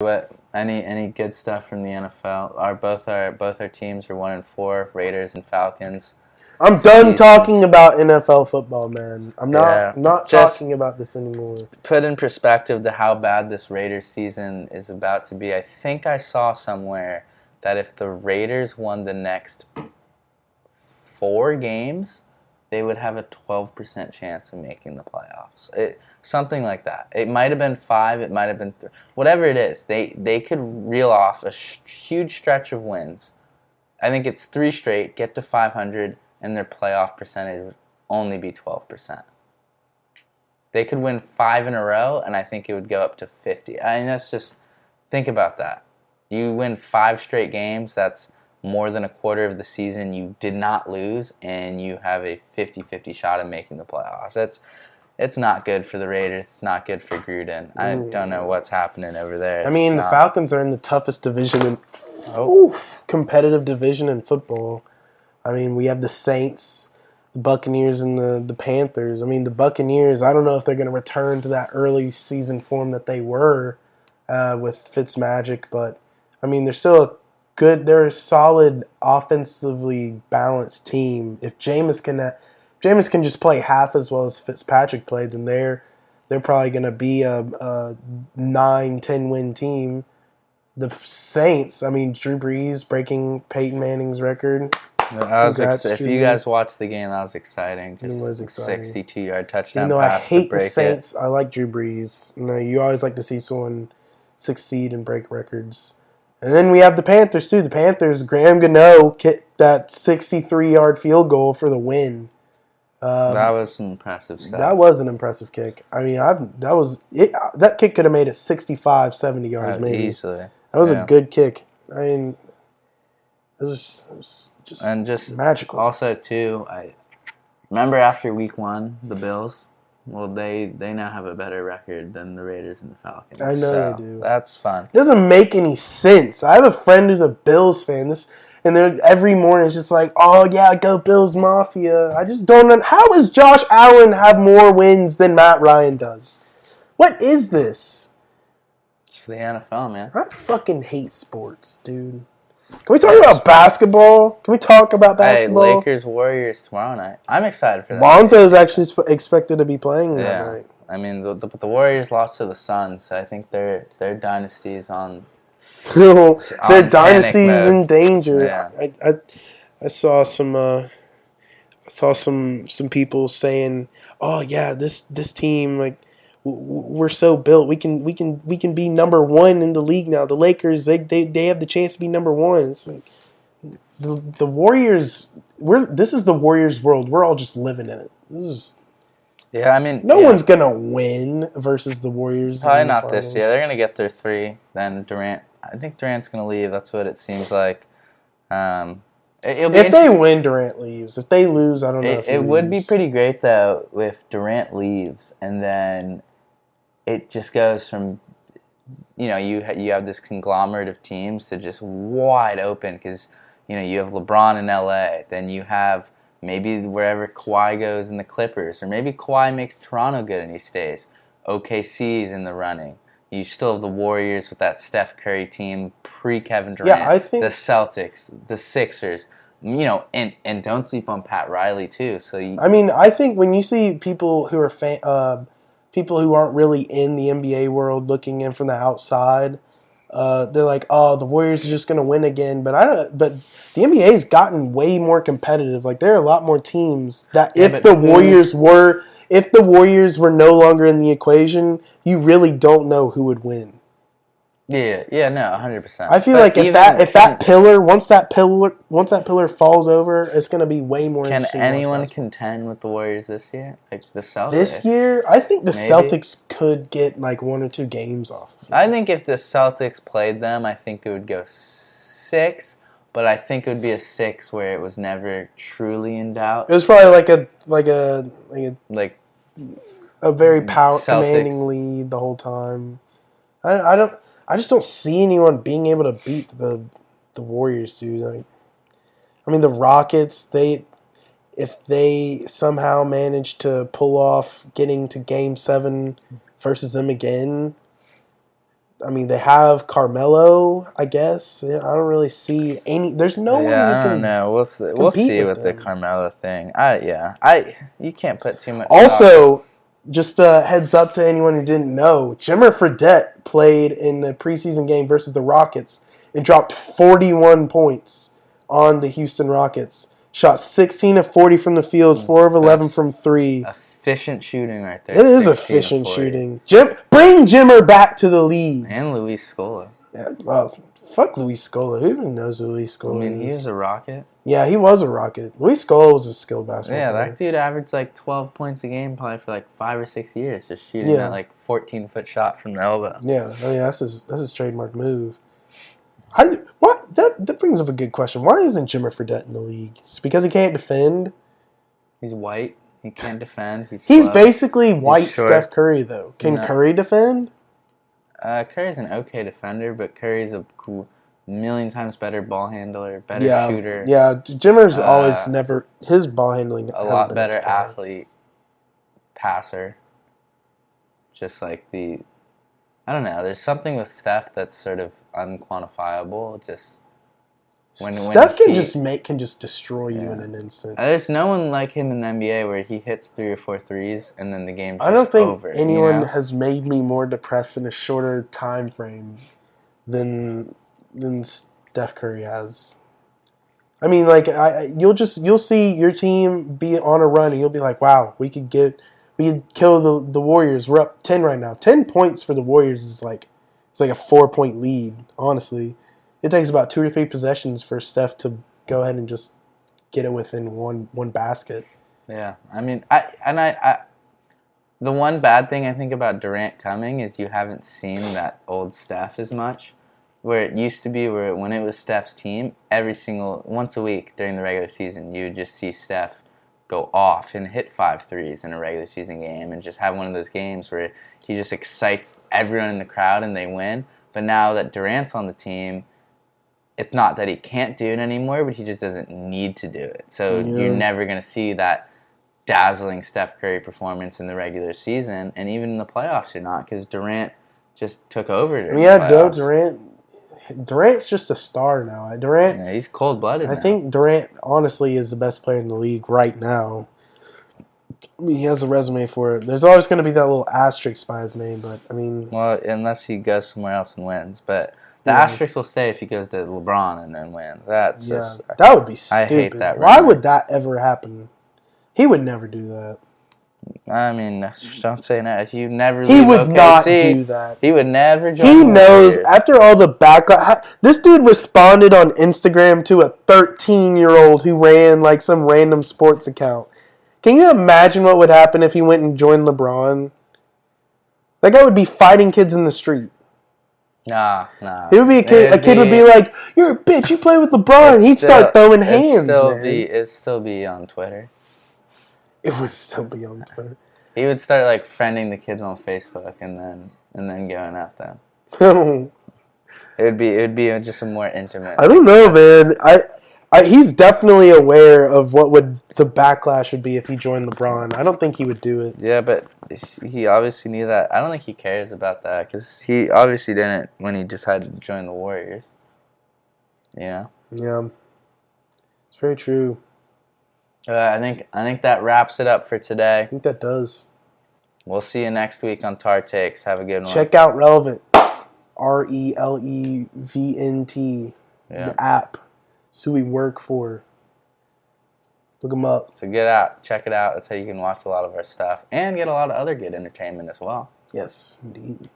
What any good stuff from the NFL? Both our teams are 1-4, Raiders and Falcons. I'm done talking about NFL football, man. I'm not talking about this anymore. Put in perspective to how bad this Raiders season is about to be. I think I saw somewhere that if the Raiders won the next 4 games, they would have a 12% chance of making the playoffs. Something like that. It might have been 5. It might have been 3. Whatever it is, they could reel off a huge stretch of wins. I think it's 3 straight, get to 500, and their playoff percentage would only be 12%. They could win 5 in a row, and I think it would go up to 50. I mean, that's just, think about that. You win 5 straight games, that's more than a quarter of the season you did not lose, and you have a 50-50 shot of making the playoffs. It's not good for the Raiders. It's not good for Gruden. I don't know what's happening over there. I mean, the Falcons are in the toughest division, competitive division in football. I mean, we have the Saints, the Buccaneers, and the Panthers. I mean, the Buccaneers, I don't know if they're going to return to that early season form that they were with Fitzmagic, but, I mean, they're still they're a solid, offensively balanced team. If Jameis can just play half as well as Fitzpatrick played, then they're probably going to be a 9-10 win team. The Saints, I mean, Drew Brees breaking Peyton Manning's record. If you guys watched the game, that was exciting. It was exciting. 62-yard touchdown Even though pass I hate to break the Saints, I like Drew Brees. You always like to see someone succeed and break records. And then we have the Panthers, too. The Panthers, Graham Gano kicked that 63-yard field goal for the win. That was some impressive stuff. That was an impressive kick. I mean, that kick could have made it 65, 70 yards maybe. Easily. That was a good kick. I mean, it was just magical. Also, too, I remember after week 1, the Bills. Well, they now have a better record than the Raiders and the Falcons. I know they do. That's fun. It doesn't make any sense. I have a friend who's a Bills fan. And every morning it's just like, oh, yeah, go Bills Mafia. I just don't know. How does Josh Allen have more wins than Matt Ryan does? What is this? It's for the NFL, man. I fucking hate sports, dude. Can we talk about basketball? Can we talk about basketball? Hey, Lakers-Warriors tomorrow night. I'm excited for that. Lonzo is actually expected to be playing that night. I mean, the Warriors lost to the Suns, so I think their dynasty is on. Their dynasty is in danger. Yeah. I saw some people saying, "Oh yeah, this team, like, we're so built. We can be number 1 in the league now. The Lakers, they have the chance to be number 1." It's like the Warriors. This is the Warriors' world. We're all just living in it. This is. Yeah, I mean, no one's gonna win versus the Warriors. Probably not this year. They're gonna get their 3. Then Durant. I think Durant's gonna leave. That's what it seems like. If they win, Durant leaves. If they lose, I don't know. It would be pretty great though if Durant leaves and then it just goes from, you have this conglomerate of teams to just wide open because, you have LeBron in LA, then you have maybe wherever Kawhi goes in the Clippers, or maybe Kawhi makes Toronto good and he stays. OKC's in the running. You still have the Warriors with that Steph Curry team pre-Kevin Durant. Yeah, I think the Celtics, the Sixers, and don't sleep on Pat Riley too. So I think when you see people who are people who aren't really in the NBA world looking in from the outside, they're like, "Oh, the Warriors are just going to win again." But But the NBA has gotten way more competitive. Like there are a lot more teams that if the Warriors were no longer in the equation, you really don't know who would win. Yeah, no, 100%. I feel like if that pillar falls over, it's going to be way more interesting. Can anyone contend with the Warriors this year? Like the Celtics? This year, I think the Celtics could get like 1 or 2 games off. I think if the Celtics played them, I think it would go 6, but I think it would be a 6 where it was never truly in doubt. It was probably a very commanding lead the whole time. I just don't see anyone being able to beat the Warriors, dude. I mean, the Rockets, if they somehow manage to pull off getting to Game 7 versus them again, I mean, they have Carmelo, I guess. Yeah, I don't really see any. There's no one who I don't can know. We'll compete see with with the them. Carmelo thing. You can't put too much. Also, just a heads up to anyone who didn't know, Jimmer Fredette played in the preseason game versus the Rockets and dropped 41 points on the Houston Rockets. Shot 16 of 40 from the field, 4 of 11 from 3. Efficient shooting right there. It is efficient shooting. Bring Jimmer back to the league. And Luis Scola. Yeah, fuck Luis Scola. Who even knows who Luis Scola is? I mean, he was a Rocket. Yeah, he was a Rocket. Luis Scola was a skilled basketball player. Yeah, that dude averaged like 12 points a game probably for like 5 or 6 years, just shooting that like 14-foot shot from the elbow. Yeah, I mean, that's his trademark move. That brings up a good question. Why isn't Jimmer Fredette in the league? It's because he can't defend. He's white. He can't defend. He's slow. Basically white Steph Curry, though. Can Curry defend? Curry's an okay defender, but Curry's a million times better ball handler, better shooter. Yeah, Jimmer's always never his ball handling. A lot better athlete, passer. Just like I don't know. There's something with Steph that's sort of unquantifiable. Just Steph can just destroy you in an instant. There's no one like him in the NBA where he hits 3 or 4 threes and then the game's I don't think over, anyone has made me more depressed in a shorter time frame than Steph Curry has. I mean, like you'll see your team be on a run and you'll be like, wow, we could kill the Warriors. We're up 10 right now. 10 points for the Warriors is like a 4-point lead. Honestly, it takes about 2 or 3 possessions for Steph to go ahead and just get it within one basket. Yeah, I mean, I the one bad thing I think about Durant coming is you haven't seen that old Steph as much. Where it used to be, when it was Steph's team, once a week during the regular season, you would just see Steph go off and hit 5 threes in a regular season game and just have one of those games where he just excites everyone in the crowd and they win. But now that Durant's on the team, it's not that he can't do it anymore, but he just doesn't need to do it. So you're never going to see that dazzling Steph Curry performance in the regular season, and even in the playoffs you're not, because Durant just took over during the playoffs. Durant's just a star now. Yeah, he's cold-blooded I think Durant, honestly, is the best player in the league right now. I mean, he has a resume for it. There's always going to be that little asterisk by his name, but, I mean... Well, unless he goes somewhere else and wins. But the asterisk will stay if he goes to LeBron and then wins. That would be stupid. I hate that. Why would that ever happen? He would never do that. I mean, don't say that. He would never do that. He would never join He knows, after all the backlash... This dude responded on Instagram to a 13-year-old who ran, like, some random sports account. Can you imagine what would happen if he went and joined LeBron? That guy would be fighting kids in the street. Nah. It would be a kid would be like, "You're a bitch, you play with LeBron." He'd start throwing hands, man. It'd still be on Twitter. It would still be on Twitter. He would start like friending the kids on Facebook and then going at them. It would be just a more intimate. I don't know, man. He's definitely aware of what the backlash would be if he joined LeBron. I don't think he would do it. Yeah, but he obviously knew that. I don't think he cares about that because he obviously didn't when he decided to join the Warriors. You know? Yeah. It's very true. I think that wraps it up for today. I think that does. We'll see you next week on Tar Takes. Have a good one. Check out Relevnt. Relevnt. Yeah. The app. It's who we work for. Look them up. So check it out. That's how you can watch a lot of our stuff and get a lot of other good entertainment as well. Yes, indeed.